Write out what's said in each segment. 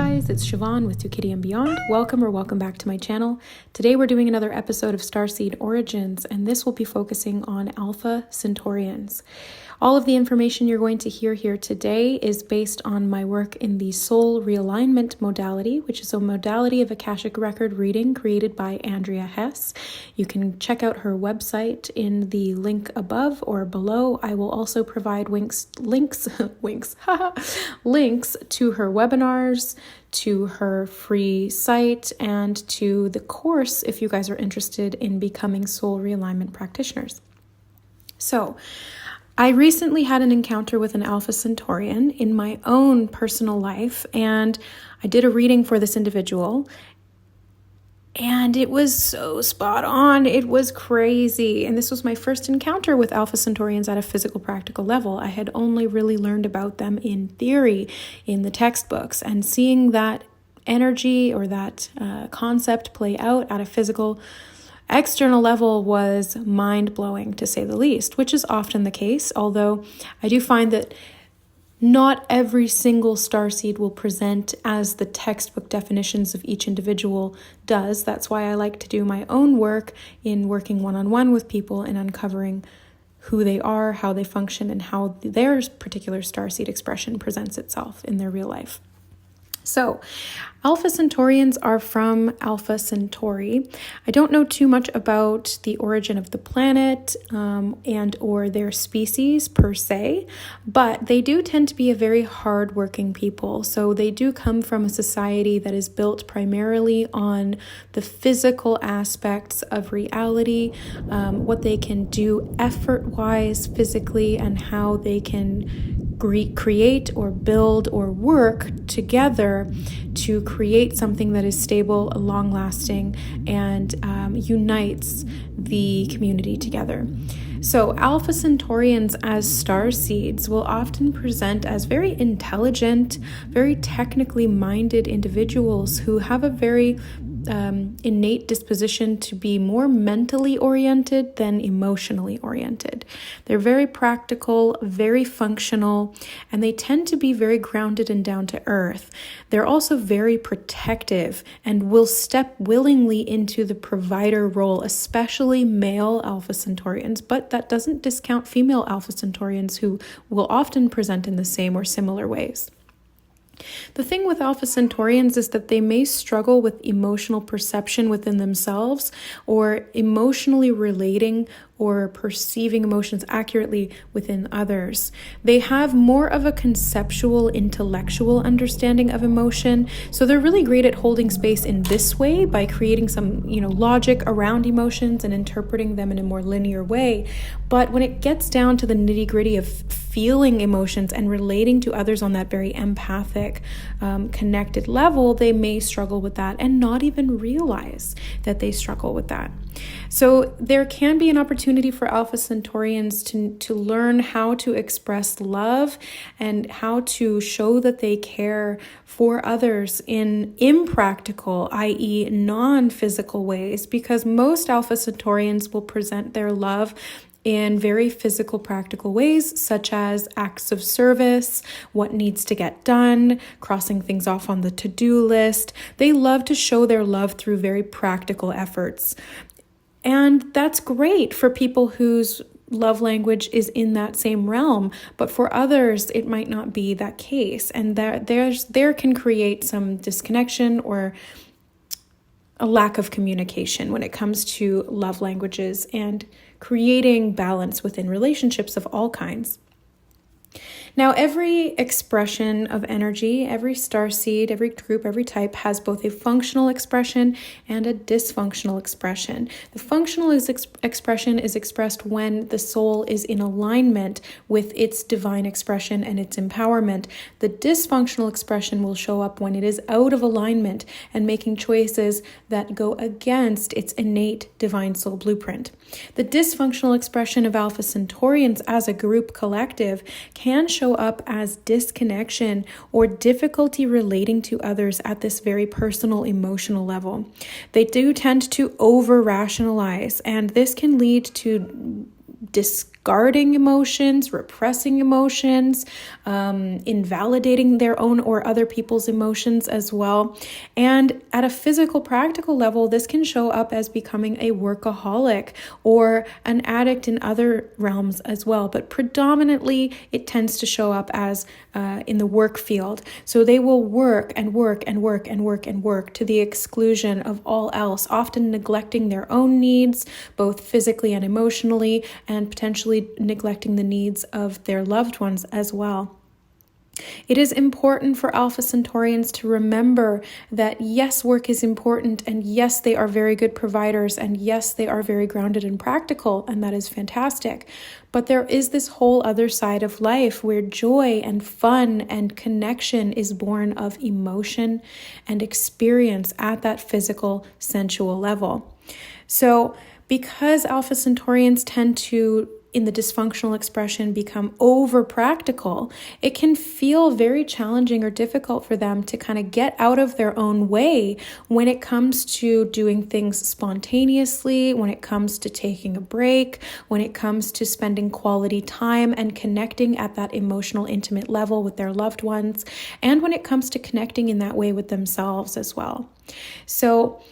guys, it's Siobhan with Tukitty and Beyond. Welcome back to my channel. Today we're doing another episode of Starseed Origins, and this will be focusing on Alpha Centaurians. All of the information you're going to hear here today is based on my work in the soul realignment modality, which is a modality of Akashic record reading created by Andrea Hess. You can check out her website in the link above or below. I will also provide links to her webinars, to her free site, and to the course if you guys are interested in becoming soul realignment practitioners. So, I recently had an encounter with an Alpha Centaurian in my own personal life, and I did a reading for this individual, and it was so spot on. It was crazy. And this was my first encounter with Alpha Centaurians at a physical, practical level. I had only really learned about them in theory in the textbooks, and seeing that energy or that concept play out at a physical external level was mind-blowing, to say the least, which is often the case, although I do find that not every single starseed will present as the textbook definitions of each individual does. That's why I like to do my own work in working one-on-one with people and uncovering who they are, how they function, and how their particular starseed expression presents itself in their real life. So, Alpha Centaurians are from Alpha Centauri. I don't know too much about the origin of the planet and or their species per se, but they do tend to be a very hard-working people. So they do come from a society that is built primarily on the physical aspects of reality, what they can do effort-wise physically, and how they can create or build or work together to create something that is stable, long-lasting, and unites the community together. So Alpha Centaurians as starseeds will often present as very intelligent, very technically minded individuals who have a very innate disposition to be more mentally oriented than emotionally oriented. They're very practical, very functional, and they tend to be very grounded and down to earth. They're also very protective and will step willingly into the provider role, especially male Alpha Centaurians, but that doesn't discount female Alpha Centaurians who will often present in the same or similar ways. The thing with Alpha Centaurians is that they may struggle with emotional perception within themselves, or emotionally relating or perceiving emotions accurately within others. They have more of a conceptual, intellectual understanding of emotion, so they're really great at holding space in this way by creating some, logic around emotions and interpreting them in a more linear way. But when it gets down to the nitty-gritty of feeling emotions and relating to others on that very empathic, connected level, they may struggle with that and not even realize that they struggle with that. So there can be an opportunity for Alpha Centaurians to learn how to express love and how to show that they care for others in impractical, i.e. non-physical ways, because most Alpha Centaurians will present their love in very physical, practical ways, such as acts of service, what needs to get done, crossing things off on the to-do list. They love to show their love through very practical efforts. And that's great for people whose love language is in that same realm, but for others, it might not be that case. And there can create some disconnection or a lack of communication when it comes to love languages and creating balance within relationships of all kinds. Now, every expression of energy, every starseed, every group, every type has both a functional expression and a dysfunctional expression. The functional expression is expressed when the soul is in alignment with its divine expression and its empowerment. The dysfunctional expression will show up when it is out of alignment and making choices that go against its innate divine soul blueprint. The dysfunctional expression of Alpha Centaurians as a group collective can show up as disconnection or difficulty relating to others at this very personal emotional level. They do tend to over-rationalize, and this can lead to guarding emotions, repressing emotions, invalidating their own or other people's emotions as well. And at a physical, practical level, this can show up as becoming a workaholic or an addict in other realms as well. But predominantly, it tends to show up as in the work field. So they will work and work and work and work and work to the exclusion of all else, often neglecting their own needs, both physically and emotionally, and potentially neglecting the needs of their loved ones as well. It is important for Alpha Centaurians to remember that yes, work is important, and yes, they are very good providers, and yes, they are very grounded and practical, and that is fantastic. But there is this whole other side of life where joy and fun and connection is born of emotion and experience at that physical, sensual level. So because Alpha Centaurians tend to, in the dysfunctional expression, become over practical, it can feel very challenging or difficult for them to kind of get out of their own way when it comes to doing things spontaneously, when it comes to taking a break, when it comes to spending quality time and connecting at that emotional, intimate level with their loved ones, and when it comes to connecting in that way with themselves as well. So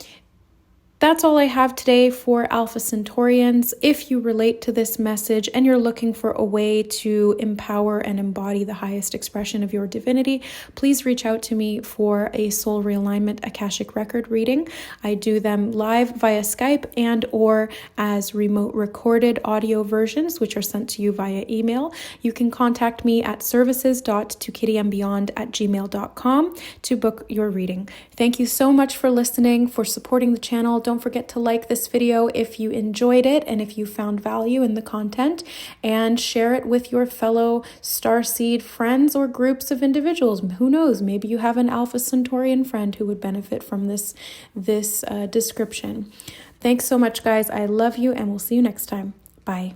that's all I have today for Alpha Centaurians. If you relate to this message and you're looking for a way to empower and embody the highest expression of your divinity, please reach out to me for a Soul Realignment Akashic Record reading. I do them live via Skype and or as remote recorded audio versions, which are sent to you via email. You can contact me at services.tokityandbeyond@gmail.com to book your reading. Thank you so much for listening, for supporting the channel. Don't forget to like this video if you enjoyed it and if you found value in the content, and share it with your fellow Starseed friends or groups of individuals. Who knows, maybe you have an Alpha Centaurian friend who would benefit from this description. Thanks so much, guys. I love you, and we'll see you next time. Bye.